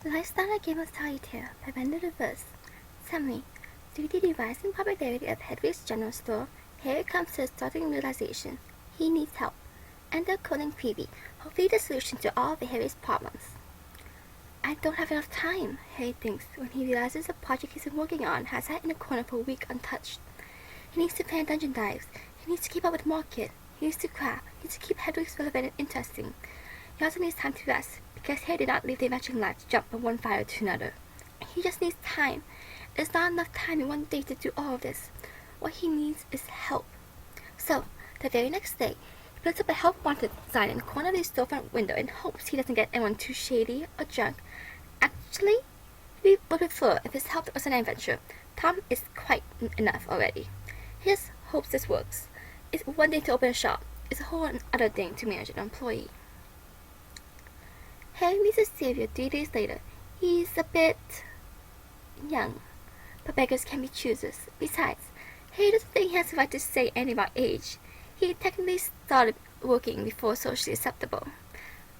The lifestyle game of Solitaire by RenderedReversed. Summary. Due to the rising popularity of Hedwig's general store, Harry comes to a startling realization. He needs help. Enter Colin Creevey, hopefully the solution to all of Harry's problems. I don't have enough time, Harry thinks when he realizes the project he's been working on has sat in a corner for a week untouched. He needs to plan dungeon dives. He needs to keep up with the market. He needs to craft. He needs to keep Hedwig's relevant and interesting. He also needs time to rest, because Harry did not leave the adventuring life to jump from one fire to another. He just needs time. There's not enough time in one day to do all of this. What he needs is help. So, the very next day, he puts up a help wanted sign in the corner of his storefront window in hopes he doesn't get anyone too shady or drunk. Actually, he would prefer if his help was an adventure. Tom is quite enough already. He just hopes this works. It's one thing to open a shop. It's a whole other thing to manage an employee. Harry meets his savior 3 days later. He's a bit young, but beggars can be choosers. Besides, Harry doesn't think he has the right to say anything about age. He technically started working before socially acceptable.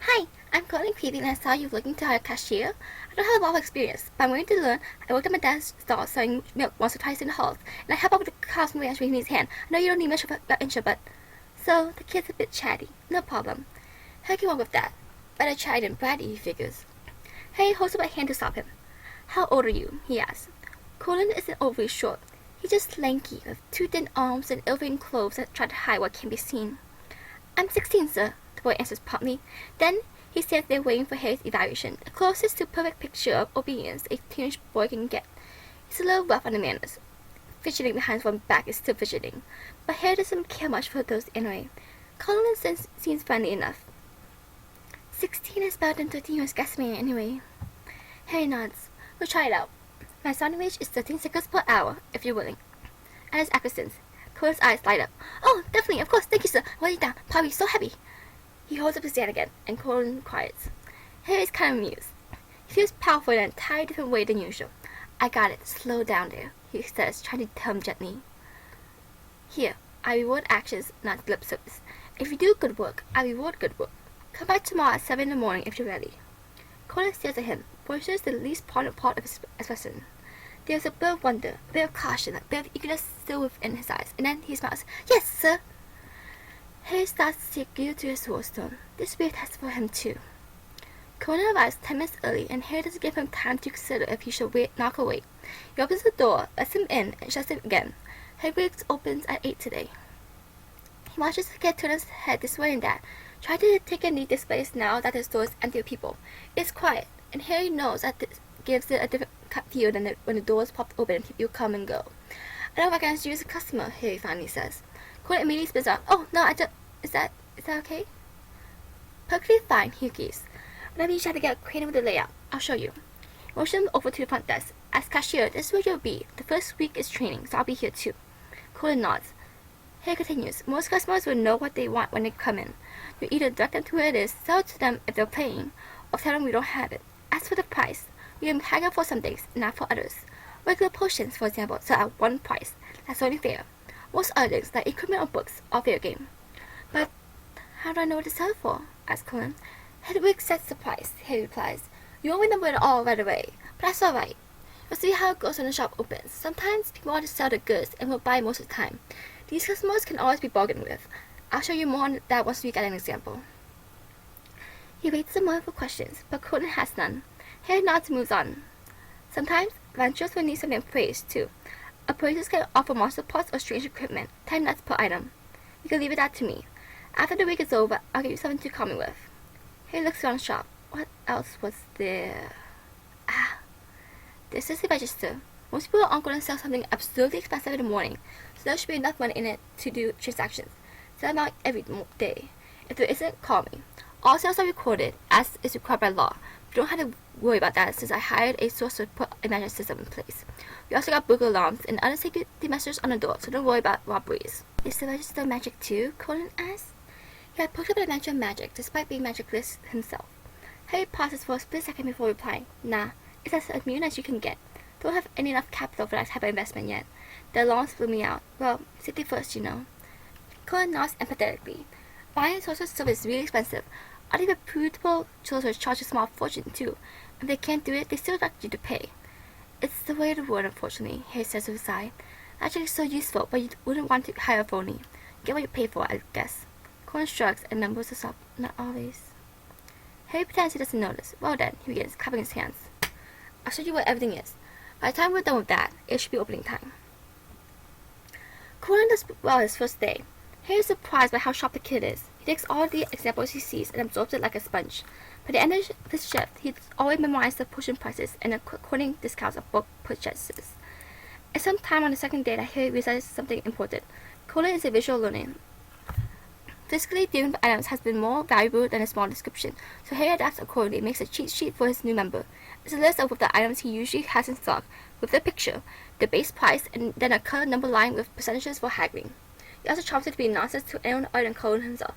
Hi, I'm Colin Creevey and I saw you looking to hire a cashier. I don't have a lot of experience, but I'm willing to learn. I worked at my dad's stall selling milk once or twice in the halls, and I help out with the cows when he needs hand. I know you don't need much of an intro, but... So, the kid's a bit chatty. No problem. Harry can work with that. Better chatty than bratty, he figures. Harry holds up a hand to stop him. How old are you? He asks. Colin isn't overly short. He's just lanky, with 2 thin arms and ill-fitting clothes that try to hide what can be seen. I'm 16, sir, the boy answers promptly. Then he stands there waiting for Harry's evaluation, the closest to perfect picture of obedience a teenage boy can get. He's a little rough on the manners. Fidgeting behind his one back is still fidgeting, but Harry doesn't care much for those anyway. Colin seems friendly enough. 16 is better than 13 years guesstimating anyway. Harry nods. We'll try it out. My starting wage is 13 seconds per hour, if you're willing. At his acquiescence, Colin's eyes light up. Oh, definitely, of course, thank you, sir. Write it down. Probably so heavy. He holds up his hand again, and Colin quiets. Harry's kind of amused. He feels powerful in an entirely different way than usual. I got it. Slow down there, he says, trying to tell him gently. Here, I reward actions, not lip service. If you do good work, I reward good work. Come back tomorrow at 7 in the morning if you're ready. Colin stares at him, voices the least prominent part of his expression. There's a bit of wonder, a bit of caution, a bit of eagerness still within his eyes, and then he smiles. Yes, sir! Harry starts to take gear to his swordstone. This will be a test for him, too. Colin arrives 10 minutes early, and Harry doesn't give him time to consider if he should knock or wait. He opens the door, lets him in, and shuts it again. Hedwig's opens at 8 today. He watches the kid turn his head this way and that, trying to take in the displays now that the store is empty of people. It's quiet, and Harry knows that this gives it a different feel than when the doors pop open and people come and go. I don't recognize you as a customer, Harry finally says. Colin immediately spins out. Oh, no, I don't... Is that okay? Perfectly fine, he agrees. Whenever you try to get creative with the layout, I'll show you. Motion him over to the front desk. As cashier, this is where you'll be. The first week is training, so I'll be here too. Colin nods. Harry continues. Most customers will know what they want when they come in. You either direct them to where it is, sell it to them if they're paying, or tell them we don't have it. As for the price, we can haggle for some things, not for others. Regular potions, for example, sell at one price. That's only fair. Most other things, like equipment or books, are fair game. But how do I know what to sell it for? Asks Colin. Hedwig sets the price, Harry replies. You won't remember it all right away, but that's alright. We'll see how it goes when the shop opens. Sometimes people want to sell the goods and will buy most of the time. These customers can always be bargained with. I'll show you more on that once we get an example. He waits a moment for questions, but Colin has none. Harry nods and moves on. Sometimes, adventurers will need something appraised, too. Appraisers can offer monster parts or strange equipment, 10 nuts per item. You can leave it that to me. After the week is over, I'll give you something to call me with. Harry looks around the shop. What else was there? This is the register. Most people aren't going to sell something absurdly expensive in the morning, so there should be enough money in it to do transactions. Sell them out every day. If there isn't, call me. All sales are recorded, as is required by law. You don't have to worry about that since I hired a source to put a management system in place. We also got burglar alarms and other safety measures on the door, so don't worry about robberies. Is the register magic too? Colin asks. He had poked up at a mention of magic, despite being magicless himself. Harry pauses for a split second before replying. Nah, it's as immune as you can get. Don't have enough capital for that type of investment yet. The alarms blew me out. Well, safety first, you know. Colin nods empathetically. Buying a sorcerer's stuff is really expensive. Other reputable sorcerers charge a small fortune too. If they can't do it, they still like you to pay. It's the way of the world, unfortunately, Harry says with a sigh. Actually, so useful, but you wouldn't want to hire a phony. Get what you pay for, I guess. Colin shrugs and mumbles a sob. Not always. Harry pretends he doesn't notice. Well then, he begins, clapping his hands. I'll show you where everything is. By the time we're done with that, it should be opening time. Colin does well his first day. Harry is surprised by how sharp the kid is. He takes all the examples he sees and absorbs it like a sponge. By the end of his shift, he's always memorized the potion prices and the quoting discounts of book purchases. At some time on the second day that Harry realizes something important. Colin is a visual learner. Physically different items has been more valuable than a small description, so Harry adapts accordingly and makes a cheat sheet for his new member. It's a list of the items he usually has in stock, with the picture, the base price, and then a color number line with percentages for haggling. He also chops it to be nonsense to anyone other than Colin himself.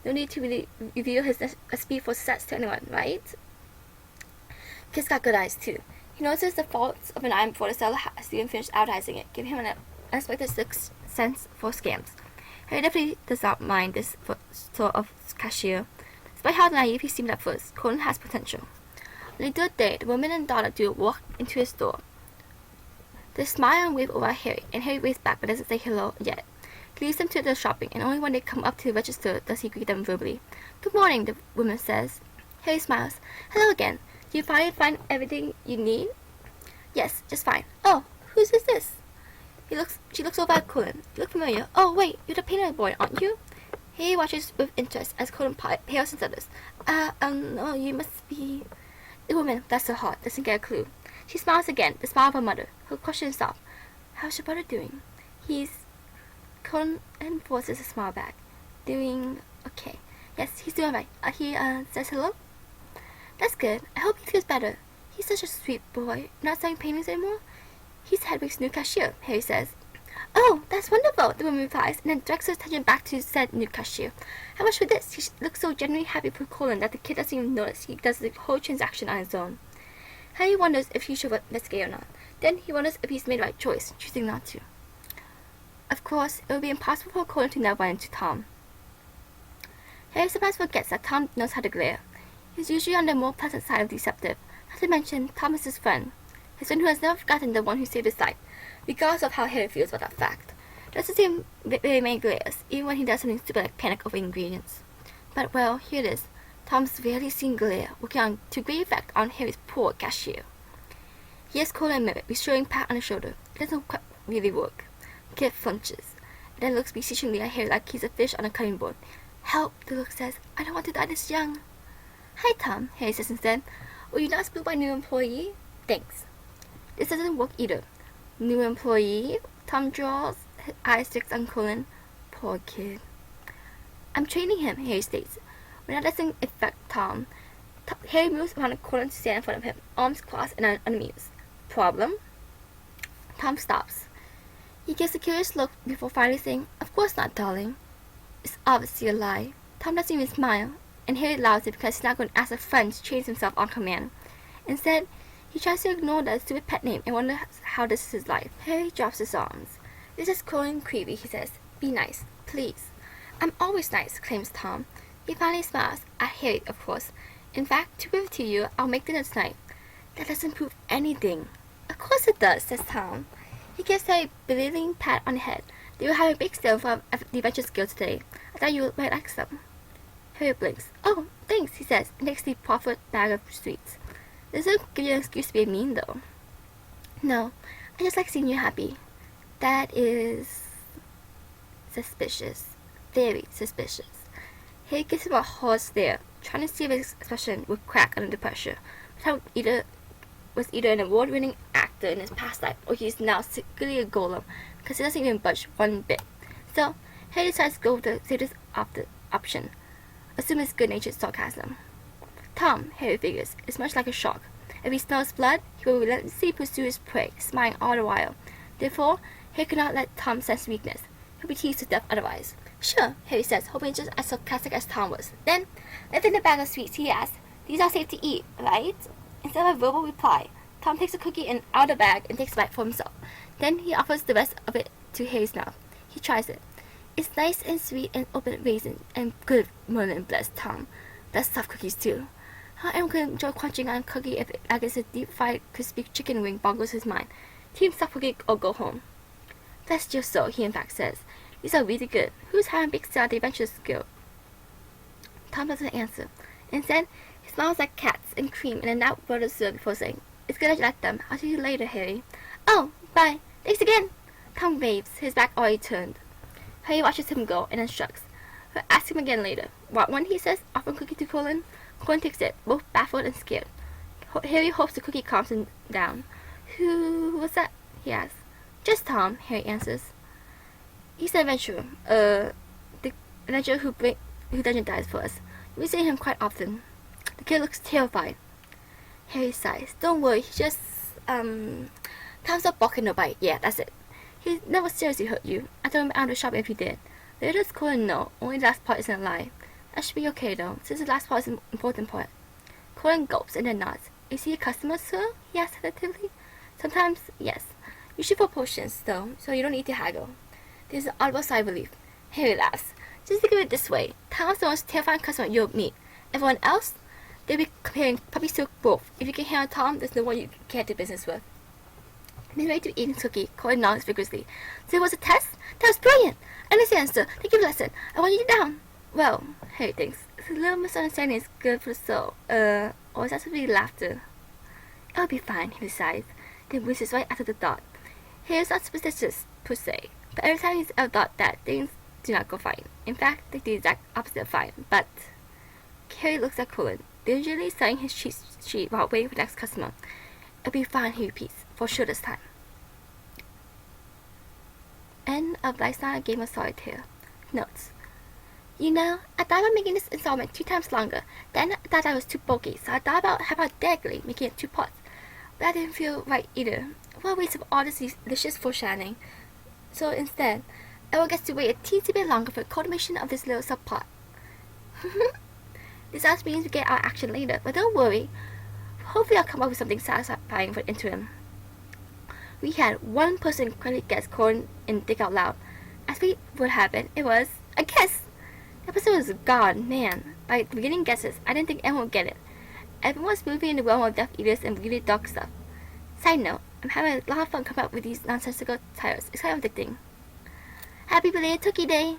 No need to really reveal his recipe for success to anyone, right? Kid's got good eyes too. He notices the faults of an item before the seller has even finished advertising it, giving him an unexpected sixth sense for scams. Harry definitely does not mind this sort of cashier. Despite how naive he seemed at first, Colin has potential. On the third day, the woman and daughter duo walk into his store. They smile and wave over at Harry, and Harry waves back but doesn't say hello yet. He leaves them to their shopping, and only when they come up to the register does he greet them verbally. Good morning, the woman says. Harry smiles. Hello again. Do you finally find everything you need? Yes, just fine. Oh, whose is this? She looks over at Colin. You look familiar. Oh, wait, you're the painter boy, aren't you? Harry watches with interest as Colin pales and stutters. No, you must be... The woman, bless her heart, doesn't get a clue. She smiles again, the smile of her mother. Her question stops. How's your brother doing? Colin forces a smile back. Doing okay. Yes, he's doing right. He says hello? That's good. I hope he feels better. He's such a sweet boy. Not selling paintings anymore? He's Hedwig's new cashier, Harry says. Oh, that's wonderful, the woman replies, and then directs her attention back to said new cashier. How much for this? He looks so genuinely happy for Colin that the kid doesn't even notice he does the whole transaction on his own. Harry wonders if he should investigate or not. Then he wonders if he's made the right choice, choosing not to. Of course, it would be impossible for Colin to never run into Tom. Harry sometimes forgets that Tom knows how to glare. He's usually on the more pleasant side of deceptive. Not to mention, Tom is his friend who has never forgotten the one who saved his life, regardless of how Harry feels about that fact. Doesn't seem very many glares, even when he does something stupid like panic over ingredients. But well, here it is. Tom's rarely seen glare, working on to great effect on Harry's poor cashier. He has Colin a minute, reassuring pat on the shoulder. It doesn't quite really work. The kid flinches, and then looks beseechingly at Harry like he's a fish on a cutting board. Help, the look says. I don't want to die this young. Hi, Tom, Harry says instead. Were you not spooked by new employee? Thanks. This doesn't work either. New employee? Tom draws, his eyes fixed on Colin. Poor kid. I'm training him, Harry states. When that doesn't affect Tom, Harry moves around the corner to stand in front of him, arms crossed and unamused. Problem? Tom stops. He gives a curious look before finally saying, Of course not, darling. It's obviously a lie. Tom doesn't even smile, and Harry allows it because he's not going to ask a friend to train himself on command. Instead, he tries to ignore that stupid pet name and wonders how this is his life. Harry drops his arms. This is Colin Creevey, he says. Be nice, please. I'm always nice, claims Tom. He finally smiles, at Harry, of course. In fact, to prove it to you, I'll make dinner tonight. That doesn't prove anything. Of course it does, says Tom. He gives Harry a belittling pat on the head. They will have a big sale for the Adventures Guild today. I thought you might like some. Harry blinks. Oh, thanks, he says, and takes the proffered bag of sweets. This doesn't give you an excuse to be mean, though. No, I just like seeing you happy. That is... suspicious. Very suspicious. Harry gives him a hard stare, trying to see if his expression would crack under pressure. But Tom was either an award-winning actor in his past life, or he is now secretly a golem, because he doesn't even budge one bit. So, Harry decides to go with the safest option. Assume it's good-natured sarcasm. Tom, Harry figures, is much like a shark. If he smells blood, he will relentlessly pursue his prey, smiling all the while. Therefore, Harry cannot let Tom sense weakness. He'll be teased to death otherwise. Sure, Harry says, hoping just as sarcastic as Tom was. Then, lifting the bag of sweets, he asks, These are safe to eat, right? Instead of a verbal reply, Tom takes a cookie out of the bag and takes a bite for himself. Then he offers the rest of it to Harry's mouth. He tries it. It's nice and sweet and open raisin and good, Merlin, bless Tom. Bless soft cookies too. How anyone could enjoy crunching on a cookie if I guess a deep-fried crispy chicken wing boggles his mind. Team stop cookie or go home. That's just so, he in fact says. These are really good. Who's hiring big star at the Adventurers Guild? Tom doesn't answer. Instead, he smiles like cats and cream in a nut butter syrup before saying, "It's good that you like them. I'll see you later, Harry." "Oh, bye. Thanks again." Tom waves, his back already turned. Harry watches him go and then shrugs. He'll ask him again later. "Want one?" he says, offering cookie to Colin. Colin takes it, both baffled and scared. Harry hopes the cookie calms him down. "Who was that?" he asks. "Just Tom," Harry answers. "He's an adventurer. The adventurer who dungeon dies for us. We see him quite often." The kid looks terrified. Harry sighs. "Don't worry, he just, Tom's not barking no bite. Yeah, that's it. He never seriously hurt you. I told him out of the shop if he did. Later does Colin know. Only the last part isn't a lie. That should be okay though, since the last part is an important part." Colin gulps and then nods. "Is he a customer, sir?" he asks tentatively. "Sometimes, yes. Usually for potions, though, so you don't need to haggle." There's an audible sigh of relief. Harry laughs. "Just think of it this way. Tom's the most terrifying customer you'll meet. Everyone else, they'll be comparing puppies to both. If you can handle Tom, there's no one you can't do business with." Midway to eating cookie, Colin nods vigorously. "So it was a test? That was brilliant! I understand, sir. Thank you for the lesson. I want you down." "Well," Harry thinks, "a little misunderstanding is good for the soul. Or is that to be laughter?" "It'll be fine," he decides, then whistles right after the thought. Harry's not superstitious, per se, but every time he's ever thought that, things do not go fine. In fact, they do the exact opposite of fine. But Harry looks at Colin, gingerly setting his cheat sheet while waiting for the next customer. "It'll be fine," he repeats, "for sure this time." End of Lifestyle Game of Solitaire. Notes. You know, I thought about making this installment 2 times longer. Then I thought I was too bulky, so I thought about hypothetically making it 2 parts. But that didn't feel right either. What a waste of all this delicious foreshadowing. So instead, I will get to wait a teensy bit longer for the culmination of this little subplot. This also means we get our action later, but don't worry. Hopefully I'll come up with something satisfying for the interim. We had one person correctly guess Colin and Think Out Loud. As fate would have it, it was a guess. The episode was gone, man. By the beginning guesses, I didn't think anyone would get it. Everyone was moving in the realm of Death Eaters and really dark stuff. Side note, I'm having a lot of fun coming up with these nonsensical titles. It's kind of addicting. Happy belated Turkey Day!